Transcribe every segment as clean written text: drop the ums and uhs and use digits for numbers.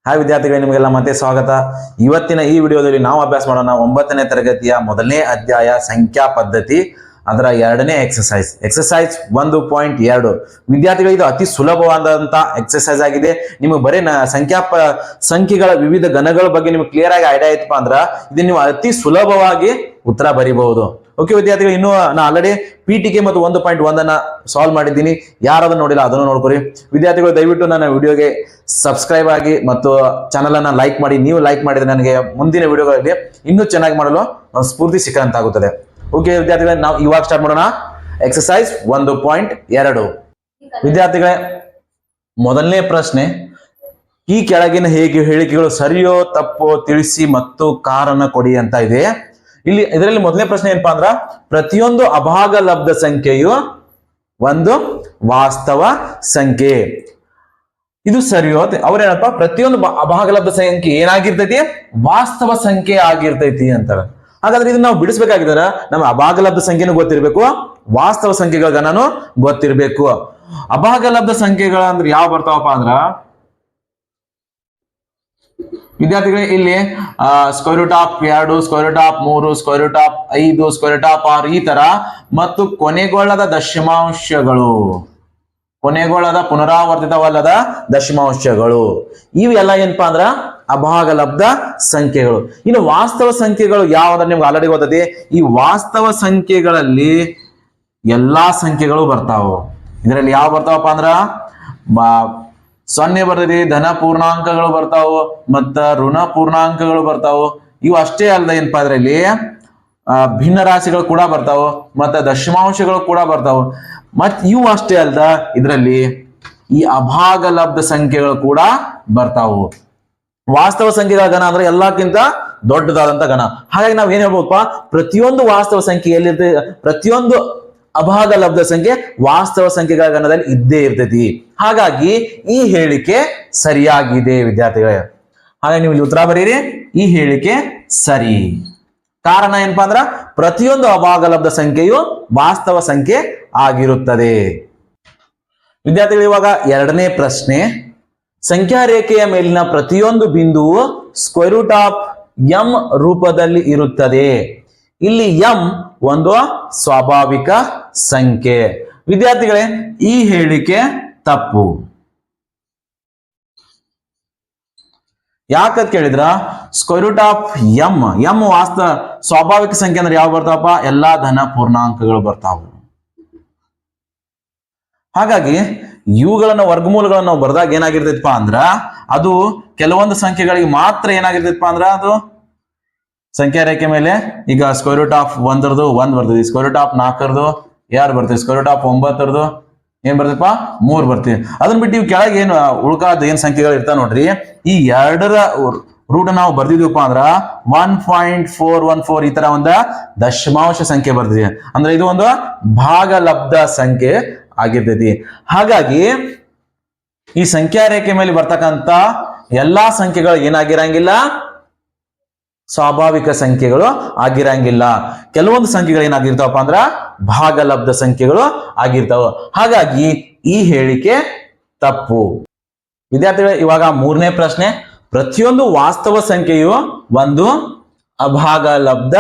Hi ವಿದ್ಯಾರ್ಥಿಗಳೇ, ನಿಮಗೆಲ್ಲ ಮತ್ತೆ ಸ್ವಾಗತ. ಇವತ್ತಿನ ಈ ವಿಡಿಯೋದಲ್ಲಿ ನಾವು ಅಭ್ಯಾಸ ಮಾಡೋಣ 9ನೇ ತರಗತಿಯ ಮೊದಲನೇ ಅಧ್ಯಾಯ ಸಂಖ್ಯಾ ಪದ್ಧತಿ, ಅದರ 2ನೇ ಎಕ್ಸರ್ಸೈಸ್ 1.2. ವಿದ್ಯಾರ್ಥಿಗಳು, ಇದು ಅತಿ ಸುಲಭವಾದಂತ ಎಕ್ಸರ್ಸೈಸ್ ಆಗಿದೆ. ನಿಮಗೆ ಬರೀ ಸಂಖ್ಯೆಗಳ ವಿವಿಧ ಗಣಗಳ ಬಗ್ಗೆ ನಿಮ್ಗೆ ಕ್ಲಿಯರ್ ಆಗಿ ಐಡಿಯಾ ಆಯ್ತಪ್ಪ ಅಂದ್ರ ಇದನ್ನ ನೀವು ಅತಿ ಸುಲಭವಾಗಿ ಉತ್ತರ ಬರೀಬಹುದು. ಓಕೆ ವಿದ್ಯಾರ್ಥಿಗಳು, ಇನ್ನು ನಾ ಆಲ್ರೆಡಿ PTK ಮತ್ತು 1.1 ಅನ್ನ ಸಾಲ್ವ್ ಮಾಡಿದ್ದೀನಿ. ಯಾರಾದ್ರೂ ನೋಡಿಲ್ಲ ಅದನ್ನು ನೋಡ್ಕೊರಿ. ವಿದ್ಯಾರ್ಥಿಗಳು, ದಯವಿಟ್ಟು ನನ್ನ ವಿಡಿಯೋಗೆ ಸಬ್ಸ್ಕ್ರೈಬ್ ಆಗಿ ಮತ್ತು ಚಾನಲ್ ಅನ್ನ ಲೈಕ್ ಮಾಡಿ. ನೀವು ಲೈಕ್ ಮಾಡಿದ್ರೆ ನನಗೆ ಮುಂದಿನ ವಿಡಿಯೋಗಳಲ್ಲಿ ಇನ್ನೂ ಚೆನ್ನಾಗಿ ಮಾಡಲು ಸ್ಫೂರ್ತಿ ಸಿಕ್ಕಂತಾಗುತ್ತದೆ. ಓಕೆ ವಿದ್ಯಾರ್ಥಿಗಳೇ, ನಾವು ಇವಾಗ ಸ್ಟಾರ್ಟ್ ಮಾಡೋಣ. ಎಕ್ಸರ್ಸೈಸ್ 1.2. ವಿದ್ಯಾರ್ಥಿಗಳೇ, ಮೊದಲನೇ ಪ್ರಶ್ನೆ, ಈ ಕೆಳಗಿನ ಹೇಳಿಕೆಗಳು ಸರಿಯೋ ತಪ್ಪೋ ತಿಳಿಸಿ ಮತ್ತು ಕಾರಣ ಕೊಡಿ ಅಂತ ಇದೆ. ಇದರಲ್ಲಿ ಮೊದಲನೇ ಪ್ರಶ್ನೆ ಏನಪ್ಪಾ ಅಂದ್ರ, ಪ್ರತಿಯೊಂದು ಅಭಾಗಲಬ್ಧ ಸಂಖ್ಯೆಯು ಒಂದು ವಾಸ್ತವ ಸಂಖ್ಯೆ. ಇದು ಸರಿಯೋ? ಅವ್ರೇನಪ್ಪ, ಪ್ರತಿಯೊಂದು ಅಭಾಗಲಬ್ಧ ಸಂಖ್ಯೆ ಏನಾಗಿರ್ತೈತಿ? ವಾಸ್ತವ ಸಂಖ್ಯೆ ಆಗಿರ್ತೈತಿ ಅಂತಾರೆ. ಹಾಗಾದ್ರೆ ಇದನ್ನ ನಾವು ಬಿಡಿಸ್ಬೇಕಾಗಿದ್ದಾರ ನಮ್ಮ ಅಭಾಗಲಬ್ಧ ಸಂಖ್ಯೆನೂ ಗೊತ್ತಿರ್ಬೇಕು, ವಾಸ್ತವ ಸಂಖ್ಯೆಗಳ ಗಣನು ಗೊತ್ತಿರ್ಬೇಕು. ಅಭಾಗಲಬ್ಧ ಸಂಖ್ಯೆಗಳ ಅಂದ್ರೆ ಯಾವ ಬರ್ತಾವಪ್ಪ ಅಂದ್ರ, ವಿದ್ಯಾರ್ಥಿಗಳೇ, ಇಲ್ಲಿ square root of 2, square root of 3, square root of 5, square root of 6 ಈ ತರ, ಮತ್ತು ಕೊನೆಗೊಳ್ಳದ ದಶಮಾಂಶಗಳು, ಕೊನೆಗೊಳ್ಳದ ಪುನರಾವರ್ತಿತವಲ್ಲದ ದಶಮಾಂಶಗಳು, ಇವೆಲ್ಲ ಏನಪ್ಪಾ ಅಂದ್ರ ಅಭಾಗಲಬ್ಧ ಸಂಖ್ಯೆಗಳು. ಇನ್ನು ವಾಸ್ತವ ಸಂಖ್ಯೆಗಳು ಯಾವ್ದ್ರ ನಿಮ್ಗೆ ಆಲ್ರೆಡಿ ಗೊತ್ತೈತಿ. ಈ ವಾಸ್ತವ ಸಂಖ್ಯೆಗಳಲ್ಲಿ ಎಲ್ಲಾ ಸಂಖ್ಯೆಗಳು ಬರ್ತಾವ. ಇದರಲ್ಲಿ ಯಾವ ಬರ್ತಾವಪ್ಪ ಅಂದ್ರ, 0 ಬರ್ತೈತಿ, ಧನ ಪೂರ್ಣಾಂಕಗಳು ಬರ್ತಾವು, ಮತ್ತ ಋಣ ಪೂರ್ಣಾಂಕಗಳು ಬರ್ತಾವು. ಇವು ಅಷ್ಟೇ ಅಲ್ಲದ ಏನಪ್ಪಾ ಇದರಲ್ಲಿ ಭಿನ್ನ ರಾಶಿಗಳು ಕೂಡ ಬರ್ತಾವು, ಮತ್ತ ದಶಮಾಂಶಗಳು ಕೂಡ ಬರ್ತಾವು. ಮತ್ ಇವು ಅಷ್ಟೇ ಅಲ್ದ ಇದರಲ್ಲಿ ಈ ಅಭಾಗಲಬ್ಧ ಸಂಖ್ಯೆಗಳು ಕೂಡ ಬರ್ತಾವು. ವಾಸ್ತವ ಸಂಖ್ಯೆಗಳ ಗಣ ಅಂದ್ರೆ ಎಲ್ಲಕ್ಕಿಂತ ದೊಡ್ಡದಾದಂತ ಗಣ. ಹಾಗಾಗಿ ನಾವ್ ಏನ್ ಹೇಳ್ಬೋದಪ್ಪ, ಪ್ರತಿಯೊಂದು ವಾಸ್ತವ ಸಂಖ್ಯೆ ಎಲ್ಲಿರ್ತದೆ, ಪ್ರತಿಯೊಂದು ಅಭಾಗಲಬ್ಧ ಸಂಖ್ಯೆ ವಾಸ್ತವ ಸಂಖ್ಯೆಗಳ ಗಣದಲ್ಲಿ ಇದ್ದೇ ಇರ್ತೈತಿ. ಹಾಗಾಗಿ ಈ ಹೇಳಿಕೆ ಸರಿಯಾಗಿದೆ ವಿದ್ಯಾರ್ಥಿಗಳೇ. ಹಾಗಾಗಿ ನೀವು ಇಲ್ಲಿ ಉತ್ತರ ಬರೀರಿ, ಈ ಹೇಳಿಕೆ ಸರಿ. ಕಾರಣ ಏನಪ್ಪಾ ಅಂದ್ರ, ಪ್ರತಿಯೊಂದು ಅಭಾಗಲಬ್ಧ ಸಂಖ್ಯೆಯು ವಾಸ್ತವ ಸಂಖ್ಯೆ ಆಗಿರುತ್ತದೆ. ವಿದ್ಯಾರ್ಥಿಗಳು, ಇವಾಗ 2ನೇ ಪ್ರಶ್ನೆ, ಸಂಖ್ಯಾ ರೇಖೆಯ ಮೇಲಿನ ಪ್ರತಿಯೊಂದು ಬಿಂದುವು ಸ್ಕ್ವೇರ್ ರೂಟ್ ಆಫ್ m ರೂಪದಲ್ಲಿ ಇರುತ್ತದೆ. ಇಲ್ಲಿ m ಒಂದು ಸ್ವಾಭಾವಿಕ ಸಂಖ್ಯೆ. ವಿದ್ಯಾರ್ಥಿಗಳೇ, ಈ ಹೇಳಿಕೆ ತಪ್ಪು. ಯಾಕಂತ ಕೇಳಿದ್ರ, ಸ್ಕ್ವೇರ್ ರೂಟ್ ಆಫ್ m ಸ್ವಾಭಾವಿಕ ಸಂಖ್ಯೆ ಅಂದ್ರೆ ಯಾವ ಬರ್ತಾವಪ್ಪ? ಎಲ್ಲಾ ಧನ ಪೂರ್ಣಾಂಕಗಳು ಬರ್ತಾವ. ಹಾಗಾಗಿ ಇವುಗಳನ್ನ ವರ್ಗಮೂಲಗಳನ್ನ ನಾವು ಬರ್ದಾಗ ಏನಾಗಿರ್ತೈತಪ್ಪ ಅಂದ್ರ, ಅದು ಕೆಲವೊಂದು ಸಂಖ್ಯೆಗಳಿಗೆ ಮಾತ್ರ ಏನಾಗಿರ್ತೈತಪ್ಪ ಅಂದ್ರ, ಅದು ಸಂಖ್ಯಾ ರೇಖೆ ಮೇಲೆ ಈಗ ಸ್ಕ್ವೇರ್ ರೂಟ್ ಆಫ್ 1 ಬರ್ತದೆ, ಸ್ಕ್ವೇರ್ ರೂಟ್ ಆಫ್ 4 2 ಬರ್ತದೆ, ಸ್ಕ್ವೇರ್ ರೂಟ್ ಆಫ್ 9 ಏನ್ ಬರ್ತೈತಪ್ಪ 3 ಬರ್ತೀವಿ. ಅದನ್ನ ಬಿಟ್ಟು ಇವು ಕೆಳಗೆ ಏನು ಉಳ್ಕಾದ ಏನ್ ಸಂಖ್ಯೆಗಳು ಇರ್ತಾವ ನೋಡ್ರಿ, ಈ 2ರ ರೂಟ್ ನಾವು ಬರ್ದಿದ್ವಪ್ಪ ಅಂದ್ರ 1.414 ಈ ತರ ಒಂದು ದಶಮಾಂಶ ಸಂಖ್ಯೆ ಬರ್ತಿದೆ. ಅಂದ್ರೆ ಇದು ಒಂದು ಭಾಗಲಬ್ಧ ಸಂಖ್ಯೆ ಆಗಿರ್ತೈತಿ. ಹಾಗಾಗಿ ಈ ಸಂಖ್ಯಾ ರೇಖೆ ಮೇಲೆ ಬರ್ತಕ್ಕಂತ ಎಲ್ಲಾ ಸಂಖ್ಯೆಗಳು ಏನಾಗಿರಂಗಿಲ್ಲ, ಸ್ವಾಭಾವಿಕ ಸಂಖ್ಯೆಗಳು ಆಗಿರಂಗಿಲ್ಲ. ಕೆಲವೊಂದು ಸಂಖ್ಯೆಗಳು ಏನಾಗಿರ್ತಾವಪ್ಪ ಅಂದ್ರ ಭಾಗಲಬ್ಧ ಸಂಖ್ಯೆಗಳು ಆಗಿರ್ತಾವ. ಹಾಗಾಗಿ ಈ ಹೇಳಿಕೆ ತಪ್ಪು. ವಿದ್ಯಾರ್ಥಿಗಳು, ಇವಾಗ 3ನೇ ಪ್ರಶ್ನೆ, ಪ್ರತಿಯೊಂದು ವಾಸ್ತವ ಸಂಖ್ಯೆಯು ಒಂದು ಅಭಾಗಲಬ್ಧ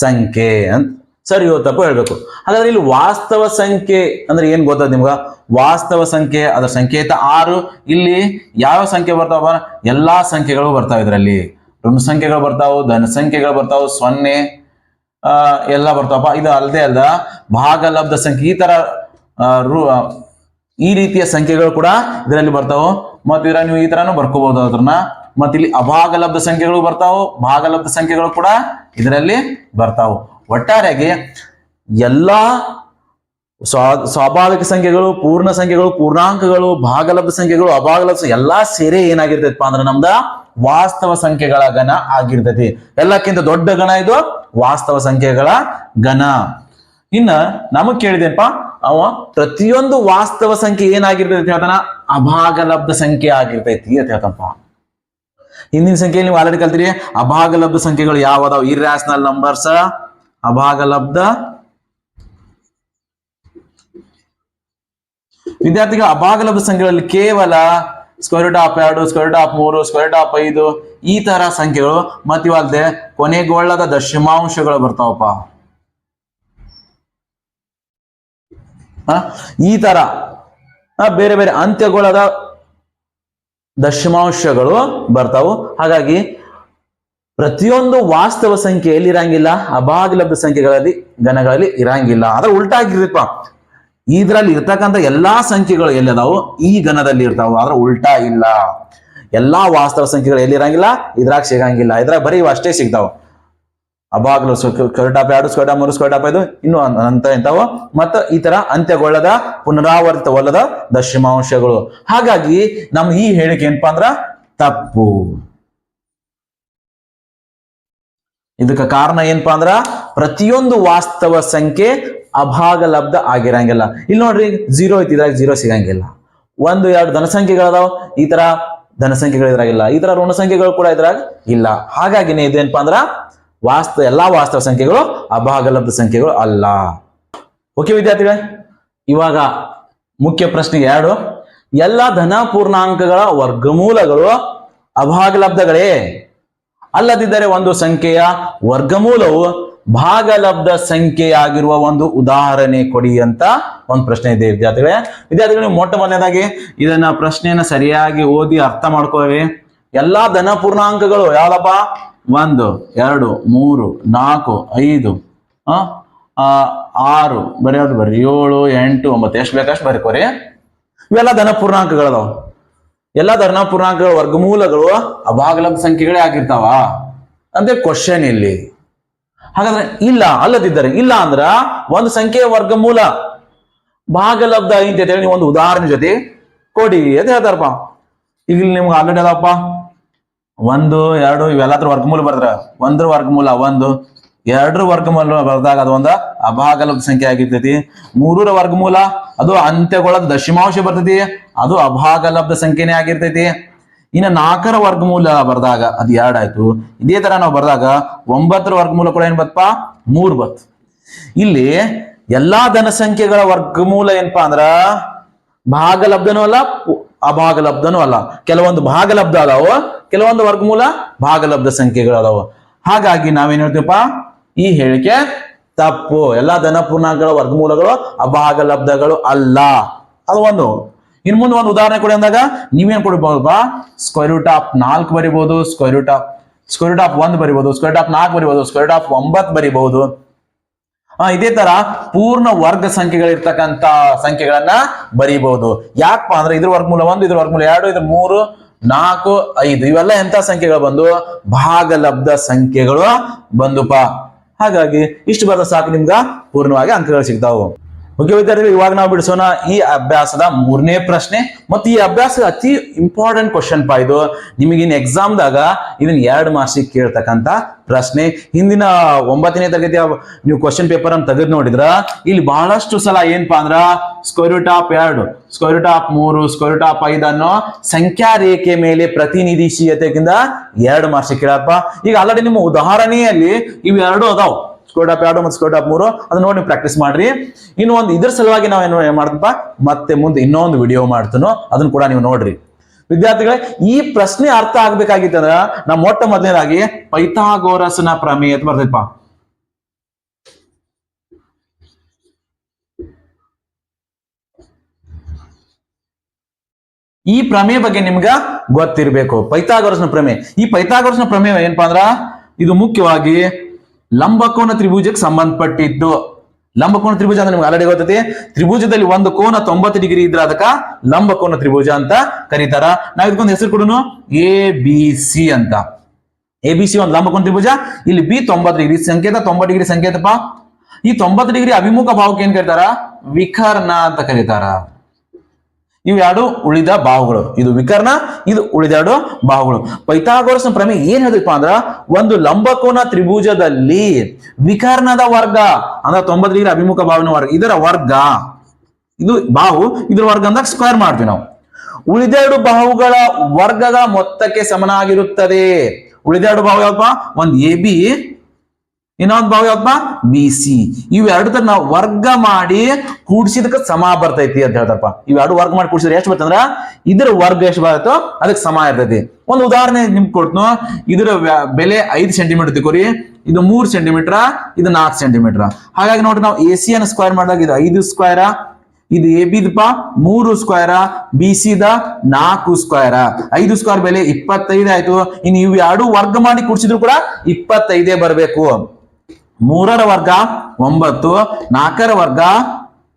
ಸಂಖ್ಯೆ ಅಂತ ಸರಿಯೋ ತಪ್ಪು ಹೇಳ್ಬೇಕು. ಹಾಗಾದ್ರೆ ಇಲ್ಲಿ ವಾಸ್ತವ ಸಂಖ್ಯೆ ಅಂದ್ರೆ ಏನ್ ಗೊತ್ತದ ನಿಮ್ಗ? ವಾಸ್ತವ ಸಂಖ್ಯೆ ಅದರ ಸಂಕೇತ 6. ಇಲ್ಲಿ ಯಾವ ಸಂಖ್ಯೆ ಬರ್ತಾವ? ಎಲ್ಲಾ ಸಂಖ್ಯೆಗಳು ಬರ್ತಾವ. ಇದರಲ್ಲಿ ಋಣ ಸಂಖ್ಯೆಗಳು ಬರ್ತಾವು, ಧನ ಸಂಖ್ಯೆಗಳು ಬರ್ತಾವು, 0 ಎಲ್ಲ ಬರ್ತಾವಪ್ಪ. ಇದು ಅಲ್ಲದೆ ಅಲ್ಲ ಭಾಗಲಬ್ಧ ಸಂಖ್ಯೆ, ಈ ತರ ಈ ರೀತಿಯ ಸಂಖ್ಯೆಗಳು ಕೂಡ ಇದರಲ್ಲಿ ಬರ್ತಾವು. ಮತ್ತ ಇದರ ನೀವು ಈ ತರಾನು ಬರ್ಕೋಬಹುದು ಅದನ್ನ. ಮತ್ತೆ ಇಲ್ಲಿ ಅಭಾಗಲಬ್ಧ ಸಂಖ್ಯೆಗಳು ಬರ್ತಾವು, ಭಾಗಲಬ್ಧ ಸಂಖ್ಯೆಗಳು ಕೂಡ ಇದರಲ್ಲಿ ಬರ್ತಾವು. ಒಟ್ಟಾರೆಯಾಗಿ ಎಲ್ಲಾ ಸ್ವಾಭಾವಿಕ ಸಂಖ್ಯೆಗಳು, ಪೂರ್ಣ ಸಂಖ್ಯೆಗಳು, ಪೂರ್ಣಾಂಕಗಳು, ಭಾಗಲಬ್ಧ ಸಂಖ್ಯೆಗಳು, ಅಭಾಗಲಬ್ಧ ಎಲ್ಲಾ ಸೇರಿ ಏನಾಗಿರ್ತೈತಪ್ಪ ಅಂದ್ರೆ ನಮ್ದ ವಾಸ್ತವ ಸಂಖ್ಯೆಗಳ ಗಣ ಆಗಿರ್ತೈತಿ. ಎಲ್ಲಕ್ಕಿಂತ ದೊಡ್ಡ ಗಣ ಇದು ವಾಸ್ತವ ಸಂಖ್ಯೆಗಳ ಗಣ. ಇನ್ನ ನಮಗ್ ಕೇಳಿದೆಪ್ಪ, ಅವ ಪ್ರತಿಯೊಂದು ವಾಸ್ತವ ಸಂಖ್ಯೆ ಏನಾಗಿರ್ತೈತಿ ಹೇಳ್ತಾನ, ಅಭಾಗಲಬ್ಧ ಸಂಖ್ಯೆ ಆಗಿರ್ತೈತಿ ಅಂತ ಹೇಳ್ತಪ್ಪ. ಹಿಂದಿನ ಸಂಖ್ಯೆಯಲ್ಲಿ ನೀವು ಆಲ್ರೆಡಿ ಕಲ್ತಿರಿ. ಅಭಾಗಲಬ್ಧ ಸಂಖ್ಯೆಗಳು ಯಾವದಾವ? Irrational numbers, ಅಭಾಗಲಬ್ಧ. ವಿದ್ಯಾರ್ಥಿಗಳ ಅಭಾಗಲಬ್ಧ ಸಂಖ್ಯೆಗಳಲ್ಲಿ ಕೇವಲ square root of 2, square root of 3, square root of 5 ಈ ತರ ಸಂಖ್ಯೆಗಳು ಮತ್ ಇವಾಗದೆ ಕೊನೆಗೊಳ್ಳದ ದಶಮಾಂಶಗಳು ಬರ್ತಾವಪ್ಪ. ಈ ತರ ಬೇರೆ ಬೇರೆ ಅಂತ್ಯಗೊಳ್ಳದ ದಶಮಾಂಶಗಳು ಬರ್ತಾವು. ಹಾಗಾಗಿ ಪ್ರತಿಯೊಂದು ವಾಸ್ತವ ಸಂಖ್ಯೆಯಲ್ಲಿ ಇರಂಗಿಲ್ಲ, ಅಭಾಗಲಬ್ಧ ಸಂಖ್ಯೆಗಳಲ್ಲಿ ಗಣಗಳಲ್ಲಿ ಇರಂಗಿಲ್ಲ. ಅದ್ರ ಉಲ್ಟಾಗಿರ್ರಿಪ್ಪ, ಇದ್ರಲ್ಲಿ ಇರ್ತಕ್ಕಂಥ ಎಲ್ಲಾ ಸಂಖ್ಯೆಗಳು ಎಲ್ಲಿದಾವು ಈ ಗಣದಲ್ಲಿ ಇರ್ತಾವ. ಆದ್ರೆ ಉಲ್ಟಾ ಇಲ್ಲ, ಎಲ್ಲಾ ವಾಸ್ತವ ಸಂಖ್ಯೆಗಳು ಎಲ್ಲಿ ಇರಂಗಿಲ್ಲ, ಇದ್ರಾಗ ಸಿಗಂಗಿಲ್ಲ. ಇದ್ರಾಗ ಬರೀ ಇವು ಅಷ್ಟೇ ಸಿಗ್ತಾವ. ಅಭಾಗಲು square of 2, square of 3, square of 5 ಇನ್ನು ಅಂತ ಇಂತಾವ. ಮತ್ತ ಈ ತರ ಅಂತ್ಯಗೊಳ್ಳದ ಪುನರಾವರ್ತಿತವಲ್ಲದ ದಶಮಾಂಶಗಳು. ಹಾಗಾಗಿ ನಮ್ ಈ ಹೇಳಿಕೆ ಏನಪ್ಪಾ ಅಂದ್ರ ತಪ್ಪು. ಇದಕ್ಕೆ ಕಾರಣ ಏನಪ್ಪಾ ಅಂದ್ರ ಪ್ರತಿಯೊಂದು ವಾಸ್ತವ ಸಂಖ್ಯೆ ಅಭಾಗಲಬ್ಧ ಆಗಿರಂಗಿಲ್ಲ. ಇಲ್ಲಿ ನೋಡ್ರಿ 0 ಐತಿ, ಇದ್ರಾಗ 0 ಸಿಗಂಗಿಲ್ಲ. 1, 2 ಧನ ಸಂಖ್ಯೆಗಳದಾವ, ಈ ತರ ಧನ ಸಂಖ್ಯೆಗಳು ಇದ್ರಾಗಿಲ್ಲ. ಈ ತರ ಋಣ ಸಂಖ್ಯೆಗಳು ಕೂಡ ಇದ್ರಾಗ ಇಲ್ಲ. ಹಾಗಾಗಿನೇ ಇದೇನಪ್ಪಾ ಅಂದ್ರ ಎಲ್ಲಾ ವಾಸ್ತವ ಸಂಖ್ಯೆಗಳು ಅಭಾಗಲಬ್ಧ ಸಂಖ್ಯೆಗಳು ಅಲ್ಲ. ಓಕೆ ವಿದ್ಯಾರ್ಥಿಗಳೇ, ಇವಾಗ ಮುಖ್ಯ ಪ್ರಶ್ನೆ 2, ಎಲ್ಲ ಧನ ಪೂರ್ಣಾಂಕಗಳ ವರ್ಗಮೂಲಗಳು ಅಭಾಗಲಬ್ಧಗಳೇ? ಅಲ್ಲದಿದ್ದರೆ ಒಂದು ಸಂಖ್ಯೆಯ ವರ್ಗಮೂಲವು ಭಾಗಲಬ್ಧ ಸಂಖ್ಯೆಯಾಗಿರುವ ಒಂದು ಉದಾಹರಣೆ ಕೊಡಿ ಅಂತ ಒಂದು ಪ್ರಶ್ನೆ ಇದೆ ವಿದ್ಯಾರ್ಥಿಗಳೇ. ನೀವು ಮೊಟ್ಟ ಮೊದಲನೇದಾಗಿ ಇದನ್ನ ಪ್ರಶ್ನೆಯನ್ನ ಸರಿಯಾಗಿ ಓದಿ ಅರ್ಥ ಮಾಡ್ಕೊಳ್ಳಿ. ಎಲ್ಲಾ ಧನ ಪೂರ್ಣಾಂಕಗಳು ಯಾವ್ದಪ್ಪ? 1, 2, 3, 4, 5, 6 ಬರೆಯೋದು ಬರ್ರಿ, 7, 8, 9 ಎಷ್ಟು ಬೇಕಷ್ಟು ಬರ್ಕೋರಿ. ಇವೆಲ್ಲ ಧನ ಪೂರ್ಣಾಂಕಗಳದಾವ. ಎಲ್ಲ ಧನ ಪೂರ್ಣಾಂಕಗಳ ವರ್ಗಮೂಲಗಳು ಅಭಾಗಲಬ್ಧ ಸಂಖ್ಯೆಗಳೇ ಆಗಿರ್ತಾವ ಅಂತ ಕ್ವಶನ್ ಇಲ್ಲಿ. ಹಾಗಾದ್ರೆ ಇಲ್ಲ, ಅಲ್ಲದಿದ್ದರೆ ಇಲ್ಲ ಅಂದ್ರ ಒಂದು ಸಂಖ್ಯೆಯ ವರ್ಗಮೂಲ ಭಾಗಲಬ್ಧ ಐತಿ ಅಂತ ಹೇಳಿ ನೀವು ಒಂದು ಉದಾಹರಣೆ ಜೊತೆ ಕೊಡಿ ಅಂತ ಹೇಳ್ತಾರಪ್ಪ. ಈಗ ಇಲ್ಲಿ ನಿಮ್ಗೆ ಆಲ್ರೆಡಿ ಅದಪ್ಪ 1, 2 ಇವೆಲ್ಲದ್ರ ವರ್ಗಮೂಲ ಬರ್ದ್ರ 1ರ ವರ್ಗಮೂಲ 1, 2ರ ವರ್ಗಮೂಲ ಬರ್ದಾಗ ಅದು ಒಂದು ಅಭಾಗಲಬ್ಧ ಸಂಖ್ಯೆ ಆಗಿರ್ತೈತಿ. 3ರ ವರ್ಗಮೂಲ ಅದು ಅಂತ್ಯಗೊಳ್ಳದ ದಶಮಾಂಶ ಬರ್ತೈತಿ, ಅದು ಅಭಾಗಲಬ್ಧ ಸಂಖ್ಯೆನೇ ಆಗಿರ್ತೈತಿ. ಇನ್ನು 4ರ ವರ್ಗಮೂಲ ಬರ್ದಾಗ ಅದು 2 ಆಯ್ತು. ಇದೇ ತರ ನಾವು ಬರ್ದಾಗ 9ರ ವರ್ಗಮೂಲ ಕೂಡ ಏನ್ ಬತ್ತಪ್ಪ? 3 ಬತ್. ಇಲ್ಲಿ ಎಲ್ಲಾ ಧನ ಸಂಖ್ಯೆಗಳ ವರ್ಗಮೂಲ ಏನಪ್ಪಾ ಅಂದ್ರ ಭಾಗಲಬ್ಧನೂ ಅಲ್ಲ, ಅಭಾಗಲಬ್ಧನೂ ಅಲ್ಲ. ಕೆಲವೊಂದು ಭಾಗಲಬ್ಧ ಅದಾವ, ಕೆಲವೊಂದು ವರ್ಗಮೂಲ ಭಾಗಲಬ್ಧ ಸಂಖ್ಯೆಗಳು ಅದಾವ. ಹಾಗಾಗಿ ನಾವೇನ್ ಹೇಳ್ತೀವಪ್ಪ, ಈ ಹೇಳಿಕೆ ತಪ್ಪು. ಎಲ್ಲಾ ಧನ ಪೂರ್ಣಾಂಕಗಳ ವರ್ಗಮೂಲಗಳು ಅಭಾಗಲಬ್ಧಗಳು ಅಲ್ಲ. ಅದು ಒಂದು. ಇನ್ ಮುಂದೆ ಒಂದು ಉದಾಹರಣೆ ಕೊಡಿ ಅಂದಾಗ ನೀವೇನ್ ಕೊಡ್ಬೋದಪ್ಪ? ಸ್ಕ್ವೇರ್ ರೂಟ್ ಆಫ್ 4 ಬರಿಬಹುದು, ಸ್ಕ್ವೇರ್ ರೂಟ್ ಆಫ್ 1 ಬರಿಬಹುದು, ಸ್ಕ್ವೇರ್ ರೂಟ್ ಆಫ್ 4 ಬರಿಬಹುದು, ಸ್ಕ್ವೇರ್ ರೂಟ್ ಆಫ್ 9 ಬರಿಬಹುದು. ಇದೇ ತರ ಪೂರ್ಣ ವರ್ಗ ಸಂಖ್ಯೆಗಳಿರ್ತಕ್ಕಂತ ಸಂಖ್ಯೆಗಳನ್ನ ಬರೀಬಹುದು. ಯಾಕಪ್ಪ ಅಂದ್ರೆ ಇದ್ರ ವರ್ಗಮೂಲ 1, ಇದ್ರ ವರ್ಗಮೂಲ 2, ಇದ್ರ 3, 4, 5 ಇವೆಲ್ಲ ಎಂತ ಸಂಖ್ಯೆಗಳು ಬಂದು? ಭಾಗಲಬ್ಧ ಸಂಖ್ಯೆಗಳು ಬಂದುಪ. ಹಾಗಾಗಿ ಇಷ್ಟು ಬರೆದ ಸಾಕು, ನಿಮ್ಗ ಪೂರ್ಣವಾಗಿ ಅಂಕಗಳು ಸಿಗ್ತಾವು. ಓಕೆ ವಿದ್ಯಾರ್ಥಿಗಳು, ಇವಾಗ ನಾವು ಬಿಡಿಸೋಣ ಈ ಅಭ್ಯಾಸದ 3ನೇ ಪ್ರಶ್ನೆ. ಮತ್ತು ಈ ಅಭ್ಯಾಸದ ಅತಿ ಇಂಪಾರ್ಟೆಂಟ್ ಕ್ವಶನ್ ಪಾ ಇದು. ನಿಮಗಿನ್ ಎಕ್ಸಾಮ್ದಾಗ ಇದನ್ನ 2 ಮಾರ್ಕ್ಸಿಗೆ ಕೇಳ್ತಕ್ಕಂತ ಪ್ರಶ್ನೆ. ಹಿಂದಿನ 9ನೇ ತರಗತಿಯ ನೀವು ಕ್ವಶನ್ ಪೇಪರ್ ಅನ್ನು ತೆಗೆದು ನೋಡಿದ್ರ ಇಲ್ಲಿ ಬಹಳಷ್ಟು ಸಲ ಏನಪ್ಪಾ ಅಂದ್ರ square root of 2, square root of 3, square root of 5 ಅನ್ನೋ ಸಂಖ್ಯಾ ರೇಖೆ ಮೇಲೆ ಪ್ರತಿನಿಧಿಸಿಯತೆಗಿಂದ 2 ಮಾರ್ಕ್ಸಿಗೆ ಕೇಳಪ್ಪ. ಈಗ ಆಲ್ರೆಡಿ ನಿಮ್ಮ ಉದಾಹರಣೆಯಲ್ಲಿ ಇವು 2 ಅದಾವ, ಸ್ಕ್ವೇರ್ ಆಫ್ 2 ಮತ್ತು ಸ್ಕ್ವೇರ್ ಆಫ್ 3. ಅದನ್ನ ನೋಡಿ ನೀವು ಪ್ರಾಕ್ಟೀಸ್ ಮಾಡ್ರಿ. ಇನ್ನು ಒಂದು ಇದ್ರ ಸಲುವಾಗಿ ನಾವೇನು ಮಾಡ್ತಪ್ಪ, ಮತ್ತೆ ಮುಂದೆ ಇನ್ನೊಂದು ವಿಡಿಯೋ ಮಾಡ್ತನೋ ಅದನ್ನ ಕೂಡ ನೀವು ನೋಡ್ರಿ. ವಿದ್ಯಾರ್ಥಿಗಳೇ, ಈ ಪ್ರಶ್ನೆ ಅರ್ಥ ಆಗ್ಬೇಕಾಗಿತ್ತಂದ್ರ ನಾವು ಮೊಟ್ಟ ಮೊದಲನೇದಾಗಿ ಪೈಥಾಗೋರಸ್ನ ಪ್ರಮೇಯ ಅಂತ ಬರ್ತೈತಪ್ಪ. ಈ ಪ್ರಮೇಯ ಬಗ್ಗೆ ನಿಮ್ಗ ಗೊತ್ತಿರ್ಬೇಕು, ಪೈಥಾಗೋರಸ್ನ ಪ್ರಮೇಯ. ಈ ಪೈಥಾಗೋರಸ್ನ ಪ್ರಮೇಯ ಏನಪ್ಪಾ ಅಂದ್ರ ಇದು ಮುಖ್ಯವಾಗಿ ಲಂಬಕೋನ ತ್ರಿಭುಜಕ್ಕೆ ಸಂಬಂಧಪಟ್ಟಿದ್ದು. ಲಂಬಕೋನ ತ್ರಿಭುಜ ಅಂದ್ರೆ ನಿಮ್ಗೆ ಆಲ್ರೆಡಿ ಗೊತ್ತೈತಿ. ತ್ರಿಭುಜದಲ್ಲಿ ಒಂದು ಕೋನ 90 ಡಿಗ್ರಿ ಇದ್ರೆ ಅದಕ್ಕ ಲಂಬಕೋನ ತ್ರಿಭುಜ ಅಂತ ಕರೀತಾರ. ನಾವ್ ಇದಕ್ಕೊಂದು ಹೆಸರು ಕೊಡೋಣ, ABC ಅಂತ. ABC ಒಂದು ಲಂಬಕೋನ ತ್ರಿಭುಜ. ಇಲ್ಲಿ B 90 ಡಿಗ್ರಿ ಸಂಕೇತ, 90 ಡಿಗ್ರಿ ಸಂಕೇತಪ್ಪ. ಈ 90 ಡಿಗ್ರಿ ಅಭಿಮುಖ ಭಾವಕ್ಕೆ ಏನ್ ಕರೀತಾರ? ವಿಕರ್ಣ ಅಂತ ಕರೀತಾರ. ಇವು 2 ಉಳಿದ ಬಾಹುಗಳು. ಇದು ವಿಕರ್ಣ, ಇದು ಉಳಿದ 2 ಬಾಹುಗಳು. ಪೈಥಾಗೋರಸ್ನ ಪ್ರಮೇಯ ಏನ್ ಹೇಳಿದಪ್ಪ ಅಂದ್ರ ಒಂದು ಲಂಬಕೋನ ತ್ರಿಭುಜದಲ್ಲಿ ವಿಕರ್ಣದ ವರ್ಗ ಅಂದ್ರೆ 90 ಡಿಗ್ರಿ ಅಭಿಮುಖ ಭಾವನ ವರ್ಗ, ಇದರ ವರ್ಗ, ಇದು ಬಾಹು, ಇದ್ರ ವರ್ಗ ಅಂದಾಗ ಸ್ಕ್ವೇರ್ ಮಾಡ್ತೀವಿ ನಾವು. ಉಳಿದ 2 ಬಾಹುಗಳ ವರ್ಗದ ಮೊತ್ತಕ್ಕೆ ಸಮನಾಗಿರುತ್ತದೆ. ಉಳಿದ 2 ಬಾಹು ಯಾವಪ್ಪ? ಒಂದು AB, ಇನ್ನೊಂದು ಭಾವ ಯಾವ್ದಪ್ಪ ಬಿ ಸಿ. ಇವೆರಡು ತರ ನಾವು ವರ್ಗ ಮಾಡಿ ಕೂಡಿಸಿದಕ್ಕೆ ಸಮ ಬರ್ತೈತಿ ಅಂತ ಹೇಳ್ತಾರಪ್ಪ. ಇವೆರಡು ವರ್ಗ ಮಾಡಿ ಕೂಡಿಸಿದ್ರೆ ಎಷ್ಟು ಬರ್ತಂದ್ರ ಇದ್ರ ವರ್ಗ ಎಷ್ಟು ಬರುತ್ತೋ ಅದಕ್ಕೆ ಸಮ ಇರ್ತೈತಿ. ಒಂದು ಉದಾಹರಣೆ ನಿಮ್ಗೆ ಕೊಡ್ತು. ಇದರ ಬೆಲೆ 5 ಸೆಂಟಿಮೀಟರ್ ತಿಳ್ಕೊರಿ. ಇದು 3 ಸೆಂಟಿಮೀಟರ್, ಇದು 4 ಸೆಂಟಿಮೀಟರ್. ಹಾಗಾಗಿ ನೋಡ್ರಿ ನಾವು ಎ ಸಿ ಅನ್ನು ಸ್ಕ್ವೇರ್ ಮಾಡಿದಾಗ ಇದು 5 ಸ್ಕ್ವೇರ, ಇದು ಎ ಬಿದಪ್ಪ 3 ಸ್ಕ್ವೇರ, ಬಿ ಸಿ ದ 4 ಸ್ಕ್ವೇರ. 5 ಸ್ಕ್ವೇರ್ ಬೆಲೆ 25 ಆಯ್ತು. ಇನ್ನು ಇವು ಎರಡು ವರ್ಗ ಮಾಡಿ ಕೂಡಿಸಿದ್ರು ಕೂಡ 25 ಬರಬೇಕು. 3ರ ವರ್ಗ 9, 4ರ ವರ್ಗ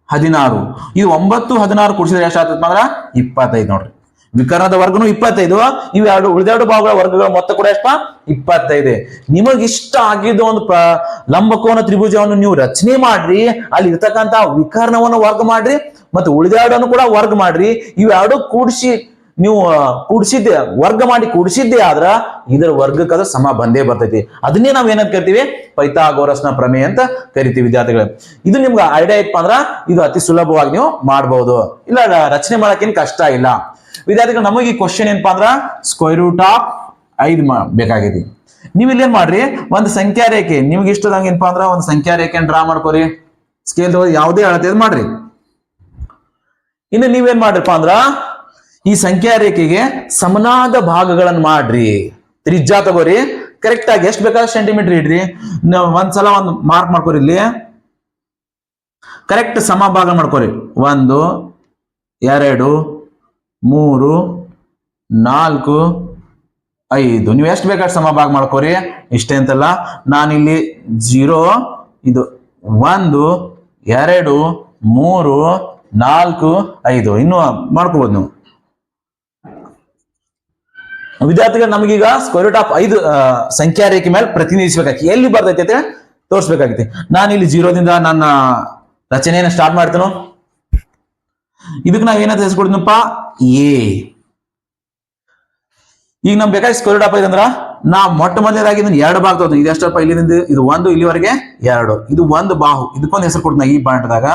16. ಇದು 9, 16 ಕೂಡಿಸಿದ್ರೆ ಎಷ್ಟು ಆಗ್ತದೆ ಅಂದ್ರ 25 ನೋಡ್ರಿ. ವಿಕರ್ಣದ ವರ್ಗನು 25. ಇವು ಎರಡು ಉಳಿದೆರಡು ಭಾಗಗಳ ವರ್ಗಗಳ ಮೊತ್ತ ಕೂಡ ಎಷ್ಟ 25. ನಿಮಗೆ ಇಷ್ಟ ಆಗಿದ್ದು ಒಂದು ಲಂಬಕೋನ ತ್ರಿಭುಜವನ್ನು ನೀವು ರಚನೆ ಮಾಡ್ರಿ, ಅಲ್ಲಿ ಇರ್ತಕ್ಕಂತ ವಿಕರ್ಣವನ್ನು ವರ್ಗ ಮಾಡ್ರಿ ಮತ್ತು ಉಳಿದೆರಡನ್ನು ಕೂಡ ವರ್ಗ ಮಾಡ್ರಿ. ಇವೆರಡು ಕೂಡಿಸಿ ನೀವು ಕೂಡಿಸಿದ್ದೆ ವರ್ಗ ಮಾಡಿ ಕೂಡಿಸಿದ್ದೆ ಆದ್ರ ಇದರ ವರ್ಗಕ್ಕದ ಸಮ ಬಂದೇ ಬರ್ತೈತಿ. ಅದನ್ನೇ ನಾವ್ ಏನಂತ ಕರಿತೀವಿ ಪೈಥಾಗೋರಸ್ನ ಪ್ರಮೇಯ ಅಂತ ಕರಿತೀವಿ ವಿದ್ಯಾರ್ಥಿಗಳು. ಇದು ನಿಮ್ಗೆ ಐಡಿಯಾ ಇತ್ತಪ್ಪ ಅಂದ್ರ ಇದು ಅತಿ ಸುಲಭವಾಗಿ ನೀವು ಮಾಡಬಹುದು. ಇಲ್ಲ ರಚನೆ ಮಾಡಕ್ಕೇನು ಕಷ್ಟ ಇಲ್ಲ ವಿದ್ಯಾರ್ಥಿಗಳು. ನಮಗೆ ಈ ಕ್ವಶನ್ ಏನಪ್ಪಾ ಅಂದ್ರ ಸ್ಕ್ವೇರ್ ರೂಟ್ ಆಫ್ 5 ಬೇಕಾಗೈತಿ. ನೀವು ಇಲ್ಲೇನ್ ಮಾಡ್ರಿ, ಒಂದು ಸಂಖ್ಯಾ ರೇಖೆ ನಿಮ್ಗೆ ಇಷ್ಟದಂಗ ಏನಪ್ಪಾ ಅಂದ್ರ ಒಂದು ಸಂಖ್ಯಾ ರೇಖೆಯನ್ನು ಡ್ರಾ ಮಾಡ್ಕೋರಿ. ಸ್ಕೇಲ್ ಯಾವುದೇ ಅಳತೆ ಮಾಡ್ರಿ. ಇನ್ನು ನೀವೇನ್ ಮಾಡ್ರಿಪ್ಪ ಅಂದ್ರ ಈ ಸಂಖ್ಯಾ ರೇಖೆಗೆ ಸಮನಾದ ಭಾಗಗಳನ್ನು ಮಾಡ್ರಿ. ತ್ರಿಜ್ಯ ತಗೋರಿ, ಕರೆಕ್ಟ್ ಆಗಿ ಎಷ್ಟು ಬೇಕಾದ ಸೆಂಟಿಮೀಟರ್ ಇಡ್ರಿ. ಒಂದ್ಸಲ ಒಂದು ಮಾರ್ಕ್ ಮಾಡ್ಕೋರಿ. ಇಲ್ಲಿ ಕರೆಕ್ಟ್ ಸಮ ಭಾಗ ಮಾಡ್ಕೋರಿ. 1 2 3 4 5 ನೀವು ಎಷ್ಟು ಬೇಕಾದ ಸಮ ಭಾಗ ಮಾಡ್ಕೋರಿ. ಇಷ್ಟೇ ಅಂತಲ್ಲ, ನಾನಿಲ್ಲಿ 0 ಇದು 1 2 3 4 5 ಇನ್ನು ಮಾಡ್ಕೋಬಹುದು ನೀವು ವಿದ್ಯಾರ್ಥಿಗಳು. ನಮಗೀಗ ಸ್ಕ್ವೇರ್ ರೂಟ್ ಆಫ್ 5 ಸಂಖ್ಯಾ ರೇಖೆ ಮೇಲೆ ಪ್ರತಿನಿಧಿಸಬೇಕಾಗಿ ಎಲ್ಲಿ ಬರ್ತೈತೆ ಅಂತ ತೋರಿಸ್ಬೇಕಾಗೈತಿ. ನಾನು ಇಲ್ಲಿ 0ದಿಂದ ನನ್ನ ರಚನೆಯನ್ನು ಸ್ಟಾರ್ಟ್ ಮಾಡ್ತೇನೆ. ಇದಕ್ಕೆ ನಾವ್ ಏನಂತ ಹೆಸರುಕೊಡ್ತೀನಪ್ಪ ಎ. ಈಗ ನಮ್ಗೆ ಬೇಕಾಗಿ ಸ್ಕ್ವೇರ್ ರೂಟ್ ಆಫ್ 5 ಅಂದ್ರ ನಾ ಮೊಟ್ಟ ಮೊದಲನೇದಾಗಿ ಇದನ್ನ 2 ಭಾಗ ತಗೋತೀನಿ. ಇದು ಎಷ್ಟಪ್ಪ ಇಲ್ಲಿಂದ ಇದು 1 ಇಲ್ಲಿವರೆಗೆ 2. ಇದು ಒಂದು ಬಾಹು. ಇದಕ್ಕೊಂದು ಹೆಸರು ಕೊಡ್ತೀನಿ ಈ ಪಾಯಿಂಟ್ದಾಗ.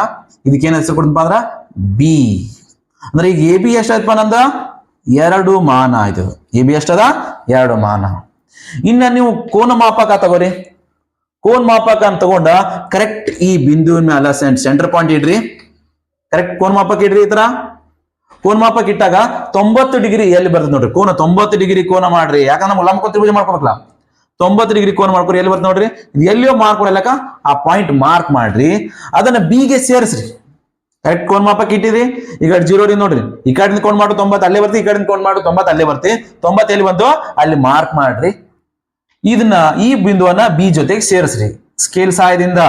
ಇದಕ್ಕೇನು ಹೆಸರು ಕೊಡ್ತೀನಪ್ಪ ಅಂದ್ರ ಬಿ. ಅಂದ್ರೆ ಈಗ ಎ ಬಿ ಎಷ್ಟಾಯ್ತಪ್ಪ ನಂದ 2 ಮಾನ ಆಯ್ತು. ಎ ಬಿ ಎಷ್ಟದ 2 ಮಾನ. ಇನ್ನ ನೀವು ಕೋನ ಮಾಪಕ ತಗೋರಿ. ಕೋನ ಮಾಪಕ ಅಂತ ತಗೊಂಡ ಕರೆಕ್ಟ್ ಈ ಬಿಂದುವಿನ ಮೇಲೆ ಸೆಂಟರ್ ಪಾಯಿಂಟ್ ಇಡ್ರಿ. ಕರೆಕ್ಟ್ ಕೋನ ಮಾಪಕ ಇಡ್ರಿ. ಈ ತರ ಕೋನ ಮಾಪಕ ಇಟ್ಟಾಗ 90 ಡಿಗ್ರಿ ಎಲ್ಲಿ ಬರ್ತದೆ ನೋಡ್ರಿ. ಕೋನ 90 ಡಿಗ್ರಿ ಕೋನ ಮಾಡ್ರಿ. ಯಾಕಂದ್ರೆ ನಾವು ಲಂಬಕೋನ ತ್ರಿಭುಜ ಮಾಡ್ಕೋಬೇಕಲ್ಲ. 90 ಡಿಗ್ರಿ ಕೋನ ಮಾಡ್ಕೊರಿ. ಎಲ್ಲಿ ಬರ್ತದೆ ನೋಡ್ರಿ, ಎಲ್ಲಿಯೋ ಮಾರ್ಕ್ ಕೊಡಲಕ್ಕ ಆ ಪಾಯಿಂಟ್ ಮಾರ್ಕ್ ಮಾಡ್ರಿ. ಅದನ್ನ ಬಿಗೆ ಸೇರಿಸ್ರಿ. ಕರೆಕ್ಟ್ ಕೋನ ಮಾಪಕ ಇಟ್ಟಿರಿ. ಈಗ 0 ನೋಡ್ರಿ, ಈ ಕಡೆಯಿಂದ ಕೋನ ಮಾಡು 90 ಅಲ್ಲೇ ಬರ್ತಿ, ಈ ಕಡೆಯಿಂದ ಕೋನ ಮಾಡು 90 ಅಲ್ಲೇ ಬರ್ತಿ. 90 ಎಲ್ಲಿ ಬಂತು ಅಲ್ಲಿ ಮಾರ್ಕ್ ಮಾಡ್ರಿ. ಇದನ್ನ ಈ ಬಿಂದುವನ್ನ ಬಿ ಜೊತೆಗೆ ಸೇರಿಸ್ರಿ ಸ್ಕೇಲ್ ಸಹಾಯದಿಂದ.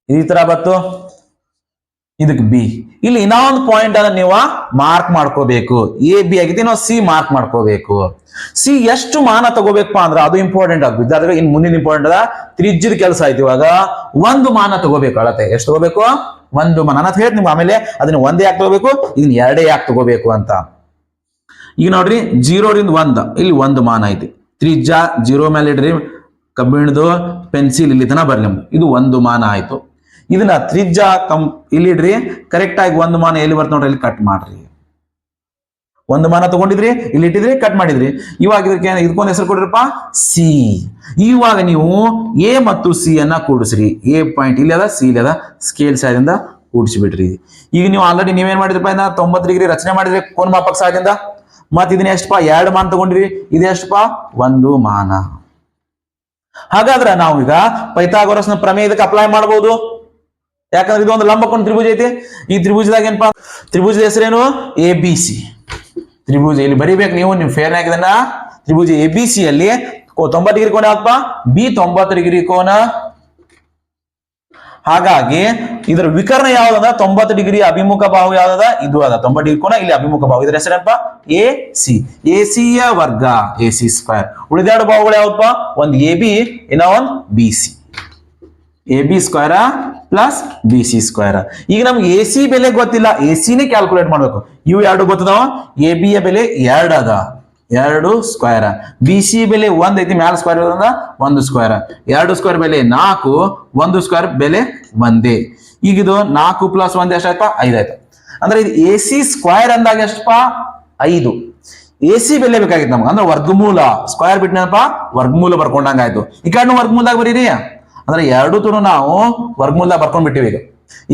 ಈ ತರ ಬತ್ತು. ಇದಕ್ಕೆ ಬಿ. ಇಲ್ಲಿ ಇನ್ನೊಂದು ಪಾಯಿಂಟ್ ಅನ್ನ ನೀವು ಮಾರ್ಕ್ ಮಾಡ್ಕೋಬೇಕು. ಎ ಬಿ ಆಗಿದೆ, ನಾವು ಸಿ ಮಾರ್ಕ್ ಮಾಡ್ಕೋಬೇಕು. ಸಿ ಎಷ್ಟು ಮಾನ ತಗೋಬೇಕಪ್ಪ ಅಂದ್ರ ಅದು ಇಂಪಾರ್ಟೆಂಟ್ ಆಗ ವಿದ್ಯಾರ್ಥಿಗಳು. ಇನ್ ಮುಂದಿನ ಇಂಪಾರ್ಟೆಂಟ್ ಅದ ತ್ರಿಜ್ಯದ ಕೆಲಸ ಆಯ್ತು. ಇವಾಗ 1 ಮಾನ ತಗೋಬೇಕು. ಅಳತೆ ಎಷ್ಟು ತಗೋಬೇಕು 1 ಮಾನ. ನಾನು ಹೇಳ್ತೀನಿ ನಿಮ್ಗೆ ಆಮೇಲೆ ಅದನ್ನ 1 ಯಾಕೆ ತಗೋಬೇಕು, ಇದನ್ನ 2 ಯಾಕೆ ತಗೋಬೇಕು ಅಂತ. ಈಗ ನೋಡ್ರಿ 0 ರಿಂದ 1 ಇಲ್ಲಿ 1 ಮಾನ ಐತಿ. ತ್ರಿಜ್ಯ 0 ಮೇಲೆ ಇಡ್ರಿ. ಕಬ್ಬಿಣದು ಪೆನ್ಸಿಲ್ ಇಲ್ಲಿ ತನ ಬರ್ಲಿ. ಇದು 1 ಮಾನ ಆಯ್ತು. ಇದನ್ನ ತ್ರಿಜ್ಯ ಇಲ್ಲಿ ಇಡ್ರಿ. ಕರೆಕ್ಟ್ ಆಗಿ 1 ಮಾನ ಎಲ್ಲಿ ಬರ್ತ ನೋಡ್ರಿ, ಇಲ್ಲಿ ಕಟ್ ಮಾಡ್ರಿ. 1 ಮಾನ ತಗೊಂಡಿದ್ರಿ, ಇಲ್ಲಿ ಇಟ್ಟಿದ್ರಿ, ಕಟ್ ಮಾಡಿದ್ರಿ. ಇವಾಗ ಇದಕ್ಕೊಂದು ಹೆಸರು ಕೊಡ್ರಪ್ಪ ಸಿ. ಇವಾಗ ನೀವು ಎ ಮತ್ತು ಸಿ ಅನ್ನ ಕೂಡಿಸ್ರಿ. ಎ ಪಾಯಿಂಟ್ ಇಲ್ಲಿ ಅದ, ಸಿ ಇಲ್ಲಿ ಅದ. ಸ್ಕೇಲ್ ಸಹಾಯದಿಂದ ಕೂಡಿಸಿಬಿಡ್ರಿ. ಈಗ ನೀವು ಆಲ್ರೆಡಿ ನೀವೇನ್ ಮಾಡಿದ್ರಪ್ಪ, 90 ಡಿಗ್ರಿ ರಚನೆ ಮಾಡಿದ್ರಿ ಕೋನ ಮಾಪಕ ಸಹಾಯದಿಂದ. ಮತ್ತೆ ಇದನ್ನ ಎಷ್ಟಪ್ಪ 2 ಮಾನ ತಗೊಂಡ್ರಿ. ಇದು ಎಷ್ಟಪ್ಪ 1 ಮಾನ. ಹಾಗಾದ್ರೆ ನಾವು ಈಗ ಪೈಥಾಗೋರಸ್ನ ಪ್ರಮೇಯ ಇದಕ್ಕೆ ಅಪ್ಲೈ ಮಾಡಬಹುದು. ಯಾಕಂದ್ರೆ ಇದು ಒಂದು ಲಂಬಕೋನ ತ್ರಿಭುಜ ಐತಿ. ಈ ತ್ರಿಭುಜದಾಗ ಏನಪ್ಪಾ, ತ್ರಿಭುಜದ ಹೆಸರೇನು ಎ ಬಿ ಸಿ ತ್ರಿಭುಜ. ಇಲ್ಲಿ ಬರಿಬೇಕು ನೀವು ನಿಮ್ ಫೇರ್ ಹಾಕಿದನ್ನ. ತ್ರಿಭುಜ ಎ ಬಿ ಸಿ ಅಲ್ಲಿ 90 ಡಿಗ್ರಿ ಕೋನ ಯಾವಪ್ಪ, ಬಿ 90 ಡಿಗ್ರಿ ಕೋನ. ಹಾಗಾಗಿ ಇದರ ವಿಕರ್ಣ ಯಾವ್ದದ 90 ಡಿಗ್ರಿ ಅಭಿಮುಖ ಬಾಹು ಯಾವ್ದದ, ಇದು ಅದ 90 ಡಿಗ್ರಿ ಕೋನ. ಇಲ್ಲಿ ಅಭಿಮುಖ ಬಾಹು, ಇದರ ಹೆಸರಪ್ಪ ಎ ಸಿ. ಎ ಸಿ ಯ ವರ್ಗ ಎ ಸಿ ಸ್ಕ್ವೇರ್. ಉಳಿದೆರಡು ಬಾಹುಗಳು ಯಾವಪ್ಪ, ಒಂದು ಎ ಬಿ, ಇನ್ನ ಒಂದು B C. A B ಸ್ಕ್ವೇರ plus B C square. ಈಗ ನಮ್ಗೆ ಎ ಸಿ ಬೆಲೆ ಗೊತ್ತಿಲ್ಲ, ಎ ಸಿನೇ ಕ್ಯಾಲ್ಕುಲೇಟ್ ಮಾಡ್ಬೇಕು. ಇವು 2 ಗೊತ್ತದಾವ. ಎ ಬಿ ಯ ಬೆಲೆ 2 ಅದ, 2 ಸ್ಕ್ವೇರ್. ಬಿ ಸಿ ಬೆಲೆ 1 ಐತಿ, ಮ್ಯಾಲ ಸ್ಕ್ವೇರ್ ಇರೋದ್ರಿಂದ 1 ಸ್ಕ್ವೇರ್. 2 ಸ್ಕ್ವೇರ್ ಬೆಲೆ 4, 1 ಸ್ಕ್ವೇರ್ ಬೆಲೆ 1. ಈಗ ಇದು 4 ಪ್ಲಸ್ 1 ಎಷ್ಟಾಯ್ತಪ್ಪ 5 ಆಯ್ತು. ಅಂದ್ರೆ ಇದು ಎ ಸಿ ಸ್ಕ್ವೇರ್ ಅಂದಾಗ ಎಷ್ಟಪ್ಪ 5. AC ಬೆಲೆ ಬೇಕಾಗಿತ್ತು ನಮ್ಗೆ, ಅಂದ್ರೆ ವರ್ಗಮೂಲ. ಸ್ಕ್ವೇರ್ ಬಿಟ್ನಪ್ಪ ವರ್ಗಮೂಲ ಬರ್ಕೊಂಡಂಗಾಯ್ತು. ಈ ಕಡೆ ವರ್ಗಮೂಲದಾಗ ಬರೀರಿ, ಅಂದ್ರೆ ಎರಡು ತುಡು ನಾವು ವರ್ಗಮೂಲದಾಗ ಬರ್ಕೊಂಡ್ಬಿಟ್ಟಿವಿ. ಈಗ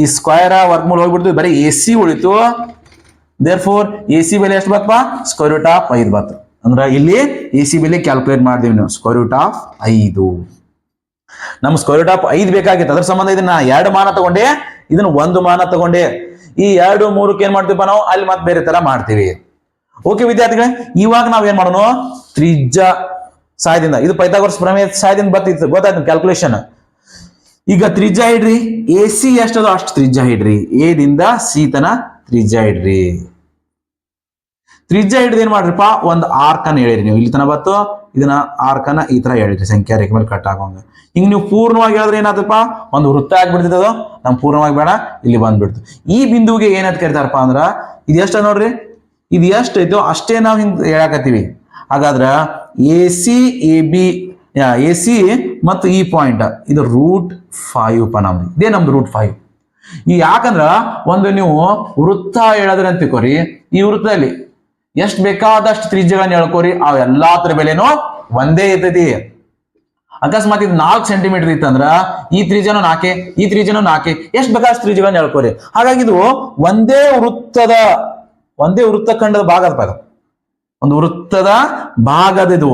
ಈ ಸ್ಕ್ವೇರ್ ವರ್ಗಮೂಲ ಹೋಗ್ಬಿಡ್ತೀವಿ, ಬರೀ AC ಉಳಿತು. ದೇರ್ಫೋರ್ AC ಬೆಲೆ ಎಷ್ಟು ಬರ್ತಪ್ಪ? ಸ್ಕ್ವೇರ್ ರೂಟ್ ಆಫ್ 5 ಬರ್ತದೆ. ಅಂದ್ರೆ ಇಲ್ಲಿ AC ಬೆಲೆ ಕ್ಯಾಲ್ಕುಲೇಟ್ ಮಾಡಿದೀವಿ ನಾವು, ಸ್ಕ್ವೇರ್ ರೂಟ್ ಆಫ್ 5. ನಮ್ ಸ್ಕ್ವೇರ್ ರೂಟ್ ಆಫ್ 5 ಬೇಕಾಗಿತ್ತು. ಅದ್ರ ಸಂಬಂಧ ಇದನ್ನ 2 ಮಾನ ತಗೊಂಡೆ, ಇದನ್ನ 1 ಮಾನ ತಗೊಂಡೆ. ಈ 2, 3ಕ್ಕೆ ಏನ್ ಮಾಡ್ತೀವಪ್ಪ ನಾವು? ಅಲ್ಲಿ ಮತ್ತೆ ಬೇರೆ ತರ ಮಾಡ್ತೀವಿ. ಓಕೆ ವಿದ್ಯಾರ್ಥಿಗಳೇ, ಇವಾಗ ನಾವ್ ಏನ್ ಮಾಡೋಣ? ತ್ರಿಜ್ಯ ಸಹಾಯದಿಂದ, ಇದು ಪೈಥಾಗೋರಸ್ ಪ್ರಮೇಯ ಸಹಾಯದಿಂದ ಬರ್ತಿತ್ತು, ಗೊತ್ತಾಯ್ತು ಕ್ಯಾಲ್ಕುಲೇಷನ್. ಈಗ ತ್ರಿಜ್ಯ ಇಡ್ರಿ, AC ಎಷ್ಟದ ಅಷ್ಟು ತ್ರಿಜ್ಯ ಇಡ್ರಿ, A ದಿಂದ C ತನ ತ್ರಿಜ್ಯ ಇಡ್ರಿ. ತ್ರಿಜ್ಯ ಹಿಡಿದು ಏನ್ ಮಾಡ್ರಿಪ್ಪ? ಒಂದು ಆರ್ಕ್ ಅನ್ನ ಹೇಳಿರಿ ನೀವು. ಇಲ್ಲಿ ತನ ಬತ್ತು, ಇದನ್ನ ಆರ್ಕ್ ಅನ್ನ ಈ ತರ ಹೇಳಿರಿ, ಸಂಖ್ಯಾ ರೇಖೆ ಮೇಲೆ ಕಟ್ ಆಗೋಂಗ. ಹಿಂಗ್ ನೀವು ಪೂರ್ಣವಾಗಿ ಹೇಳಿದ್ರೆ ಏನಾದಪ್ಪ? ಒಂದು ವೃತ್ತ ಆಗ್ಬಿಡ್ತಿದ್ದದು. ನಮ್ ಪೂರ್ಣವಾಗಿ ಬೇಡ, ಇಲ್ಲಿ ಬಂದ್ಬಿಡ್ತು. ಈ ಬಿಂದುವಿಗೆ ಏನಂತ ಕರಿತಾರಪ್ಪ ಅಂದ್ರ, ಇದು ಎಷ್ಟ ನೋಡ್ರಿ, ಇದು ಎಷ್ಟು ಐತೋ ಅಷ್ಟೇ ನಾವು ಹಿಂಗ್ ಹೇಳಕತ್ತೀವಿ. ಹಾಗಾದ್ರ AC ಮತ್ತು ಈ ಪಾಯಿಂಟ್ ಇದು √5 ಪ ನಮ್ದು. ಇದೇ ನಮ್ದು √5. ಈ ಯಾಕಂದ್ರ ಒಂದು ನೀವು ವೃತ್ತ ಹೇಳಿದ್ರೆ ಅಂತ ತಿಳ್ಕೊರಿ, ಈ ವೃತ್ತದಲ್ಲಿ ಎಷ್ಟು ಬೇಕಾದಷ್ಟು ತ್ರಿಜ್ಯಗಳನ್ನ ಹೇಳ್ಕೋರಿ, ಅವೆಲ್ಲಾ ತರ ಬೆಲೆನೂ ಒಂದೇ ಇರ್ತೈತಿ. ಅಕಸ್ಮಾತ್ ಇದು 4 ಸೆಂಟಿಮೀಟರ್ ಇತ್ತಂದ್ರ ಈ ತ್ರಿಜ್ಯನೂ 4, ಈ ತ್ರಿಜ್ಯನೂ 4, ಎಷ್ಟು ಬೇಕಾದಷ್ಟು ತ್ರಿಜ್ಯಗಳನ್ನ ಹೇಳ್ಕೋರಿ. ಹಾಗಾಗಿ ಇದು ಒಂದೇ ವೃತ್ತಖಂಡದ ಭಾಗ ಅದ, ಒಂದು ವೃತ್ತದ ಭಾಗದ ಇದು.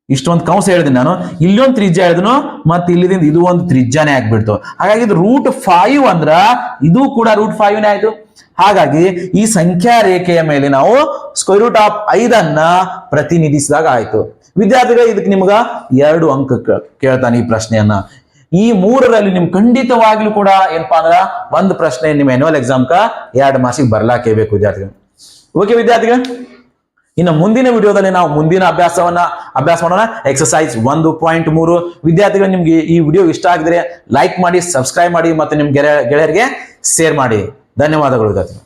ಇಷ್ಟೊಂದು ಕಂಸ ಹೇಳಿದೀನಿ ನಾನು, ಇಲ್ಲೊಂದು ತ್ರಿಜ್ಯ ಹೇಳಿದನು, ಮತ್ತೆ ಇಲ್ಲಿದಿಂದ ಇದು ಒಂದು ತ್ರಿಜ್ಯನೇ ಆಗ್ಬಿಡ್ತು. ಹಾಗಾಗಿ ಇದು √5 ಅಂದ್ರ ಇದು ಕೂಡ √5ನೇ ಆಯ್ತು. ಹಾಗಾಗಿ ಈ ಸಂಖ್ಯಾ ರೇಖೆಯ ಮೇಲೆ ನಾವು ಸ್ಕ್ವೇರ್ ರೂಟ್ ಆಫ್ 5 ಅನ್ನ ಪ್ರತಿನಿಧಿಸಿದಾಗ ಆಯ್ತು. ವಿದ್ಯಾರ್ಥಿಗಳು ಇದಕ್ಕೆ ನಿಮ್ಗ 2 ಅಂಕ ಕೇಳ್ತಾನೆ ಈ ಪ್ರಶ್ನೆಯನ್ನ. ಈ 3ರಲ್ಲಿ ನಿಮ್ ಖಂಡಿತವಾಗ್ಲೂ ಕೂಡ ಏನಪ್ಪಾ ಅಂದ್ರ ಒಂದು ಪ್ರಶ್ನೆ ನಿಮ್ಮ ಆನ್ಯುವಲ್ ಎಕ್ಸಾಮ್ಕ 2 ಮಾರ್ಕ್ಸಿಗೆ ಬರ್ಲಾಕೇಬೇಕು ವಿದ್ಯಾರ್ಥಿಗಳು. ಓಕೆ ವಿದ್ಯಾರ್ಥಿಗಳು, ಇನ್ನು ಮುಂದಿನ ವಿಡಿಯೋದಲ್ಲಿ ನಾವು ಮುಂದಿನ ಅಭ್ಯಾಸ ಮಾಡೋಣ. ಎಕ್ಸರ್ಸೈಸ್ 1.3. ವಿದ್ಯಾರ್ಥಿಗಳು, ನಿಮ್ಗೆ ಈ ವಿಡಿಯೋ ಇಷ್ಟ ಆಗಿದ್ರೆ ಲೈಕ್ ಮಾಡಿ, ಸಬ್ಸ್ಕ್ರೈಬ್ ಮಾಡಿ, ಮತ್ತೆ ನಿಮ್ ಗೆಳೆಯರಿಗೆ ಶೇರ್ ಮಾಡಿ. ಧನ್ಯವಾದಗಳು ವಿದ್ಯಾರ್ಥಿಗಳು.